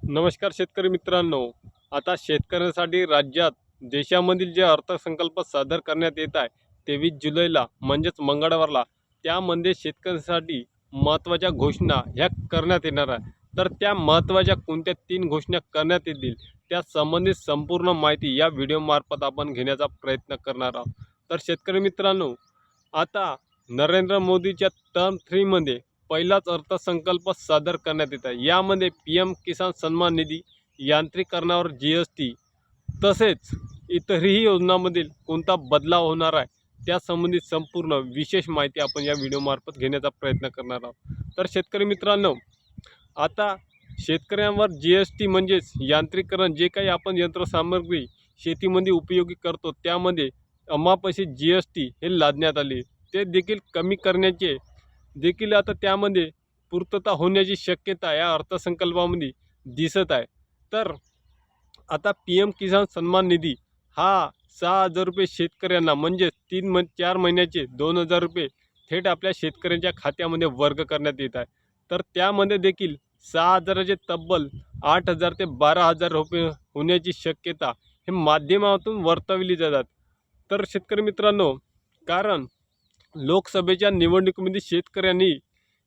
नमस्कार शेतकरी मित्रांनो. आता शेतकऱ्यांसाठी राज्यात देशामधील जे अर्थसंकल्प सादर करण्यात येत आहे 23 जुलैला म्हणजेच मंगळवारला, त्यामध्ये शेतकऱ्यांसाठी महत्त्वाच्या घोषणा ह्या करण्यात येणार आहे. तर त्या महत्त्वाच्या कोणत्या 3 घोषणा करण्यात येतील त्या संबंधित संपूर्ण माहिती या व्हिडिओमार्फत आपण घेण्याचा प्रयत्न करणार आहोत. तर शेतकरी मित्रांनो, आता नरेंद्र मोदीच्या टर्म 3 मध्ये पहिलाच अर्थसंकल्प सादर करण्यात येत आहे. यामध्ये PM किसान सन्मान निधी, यांत्रिकीकरणावर GST तसेच इतरही योजनांमधील कोणता बदलाव होणार आहे त्यासंबंधित संपूर्ण विशेष माहिती आपण या व्हिडिओमार्फत घेण्याचा प्रयत्न करणार आहोत. तर शेतकरी मित्रांनो, आता शेतकऱ्यांवर GST म्हणजेच यांत्रिकीकरण, जे काही आपण यंत्रसामग्री शेतीमध्ये उपयोगी करतो त्यामध्ये अमाप अशी GST हे लादण्यात आले. ते देखील कमी करण्याचे देखील आता त्यामध्ये पूर्तता होण्याची शक्यता या अर्थसंकल्पामध्ये दिसत आहे. तर आता PM किसान सन्मान निधी हा 6,000 रुपये शेतकऱ्यांना म्हणजेच 4 महिन्याचे 2,000 रुपये थेट आपल्या शेतकऱ्यांच्या खात्यामध्ये वर्ग करण्यात येत आहे. तर त्यामध्ये देखील 6,000चे तब्बल 8,000 ते 12,000 रुपये होण्याची शक्यता हे माध्यमातून वर्तवली जातात. तर शेतकरी मित्रांनो, कारण लोकसभेच्या निवडणुकीमध्ये शेतकऱ्यांनी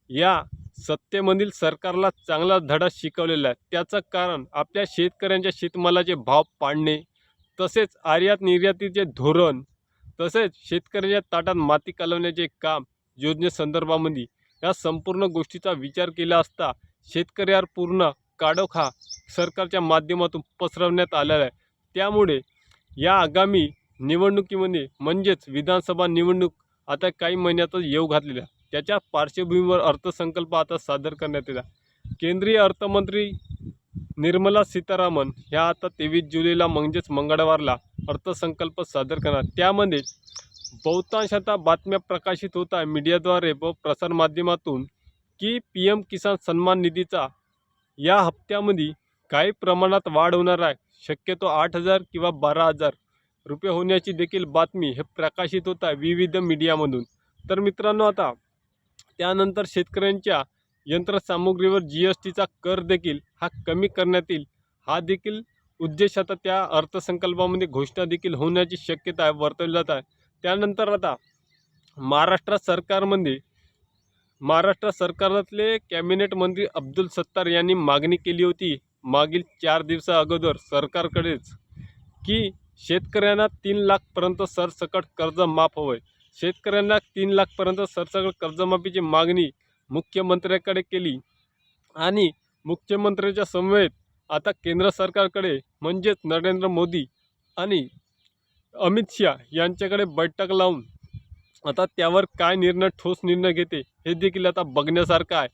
या सत्तेमधील सरकारला चांगला धडा शिकवलेला आहे. त्याचं कारण आपल्या शेतकऱ्यांच्या शेतमालाचे भाव पाडणे, तसेच आयात निर्यातीचे धोरण, तसेच शेतकऱ्यांच्या ताटात माती कालवण्याचे काम योजनेसंदर्भामध्ये या संपूर्ण गोष्टीचा विचार केला असता शेतकऱ्यावर पूर्ण काळोखा सरकारच्या माध्यमातून पसरवण्यात आलेला आहे. त्यामुळे या आगामी निवडणुकीमध्ये म्हणजेच विधानसभा निवडणूक आता काही महिन्यातच येऊ घातलेल्या, त्याच्या पार्श्वभूमीवर अर्थसंकल्प आता सादर करण्यात येईल. केंद्रीय अर्थमंत्री निर्मला सीतारामन ह्या आता 23 जुलैला म्हणजेच मंगळवारला अर्थसंकल्प सादर करणार. त्यामध्ये बहुतांश आता बातम्या प्रकाशित होत आहे मीडियाद्वारे व प्रसारमाध्यमातून की PM किसान सन्मान निधीचा या हप्त्यामध्ये काही प्रमाणात वाढ होणार आहे. शक्यतो 8,000 किंवा 12,000 रुपये होण्याची देखील बातमी हे प्रकाशित होत आहे विविध मीडियामधून. तर मित्रांनो, आता त्यानंतर शेतकऱ्यांच्या यंत्रसामुग्रीवर GSTचा कर देखील हा कमी करण्यात येईल. हा देखील उद्देश आता त्या अर्थसंकल्पामध्ये घोषणा देखील होण्याची शक्यता आहे, वर्तवली जात आहे. त्यानंतर आता महाराष्ट्र सरकारातले कॅबिनेट मंत्री अब्दुल सत्तार यांनी मागणी केली होती मागील 4 दिवसा अगोदर सरकारकडेच की शेतकऱ्यांना 3 लाखपर्यंत सरसकट कर्ज माफ हवं आहे. शेतकऱ्यांना 3 लाखपर्यंत सरसकट कर्जमाफीची मागणी मुख्यमंत्र्यांकडे केली आणि मुख्यमंत्र्यांच्या समवेत आता केंद्र सरकारकडे म्हणजेच नरेंद्र मोदी आणि अमित शाह यांच्याकडे बैठक लावून आता त्यावर काय ठोस निर्णय घेते हे देखील आता बघण्यासारखं आहे.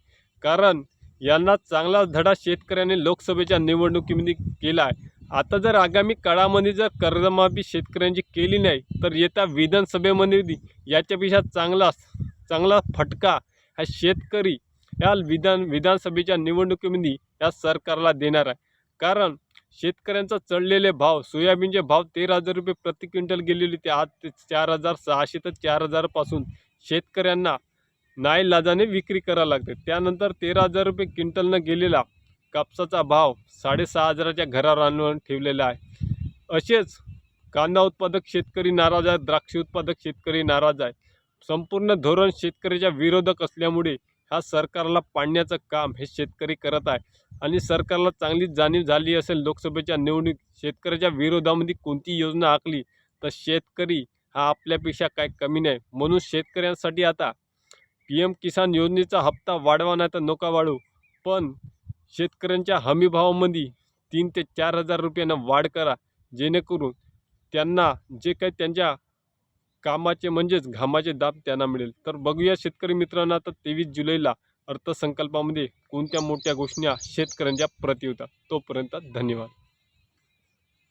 कारण यांना चांगला धडा शेतकऱ्यांनी लोकसभेच्या निवडणुकीमध्ये केला आहे. आता जर आगामी काळामध्ये जर कर्जमाफी शेतकऱ्यांची केली नाही तर येत्या विधानसभेमध्ये याच्यापेक्षा चांगला फटका हा शेतकरी या विधानसभेच्या निवडणुकीमध्ये या सरकारला देणार आहे. कारण शेतकऱ्यांचा चढलेले भाव, सोयाबीनचे भाव 13,000 रुपये प्रति क्विंटल गेलेले ते आज 4,600 तर 4,000पासून शेतकऱ्यांना नाईलाजाने विक्री करावी लागते. त्यानंतर 13,000 रुपये क्विंटलनं गेलेला कापसाचा भाव 6,500च्या घरावर आणून ठेवलेला आहे. असेच कांदा उत्पादक शेतकरी नाराज आहेत, द्राक्ष उत्पादक शेतकरी नाराज आहे. संपूर्ण धोरण शेतकऱ्याच्या विरोधक असल्यामुळे ह्या सरकारला पाडण्याचं काम हे शेतकरी करत आहे. आणि सरकारला चांगली जाणीव झाली असेल लोकसभेच्या निवडणूक शेतकऱ्याच्या विरोधामध्ये कोणती योजना आखली तर शेतकरी हा आपल्यापेक्षा काय कमी नाही. म्हणून शेतकऱ्यांसाठी आता PM किसान योजनेचा हप्ता वाढवा नाही तर नका वाढवू, पण शेतकऱ्यांच्या हमीभावामध्ये 3,000 ते 4,000 रुपयांना वाढ करा, जेणेकरून त्यांना जे काही त्यांच्या कामाचे म्हणजेच घामाचे दाब त्यांना मिळेल. तर बघूया शेतकरी मित्रांनो, आता 23 जुलैला अर्थसंकल्पामध्ये कोणत्या मोठ्या घोषणा शेतकऱ्यांच्या प्रती होतात. तोपर्यंत धन्यवाद.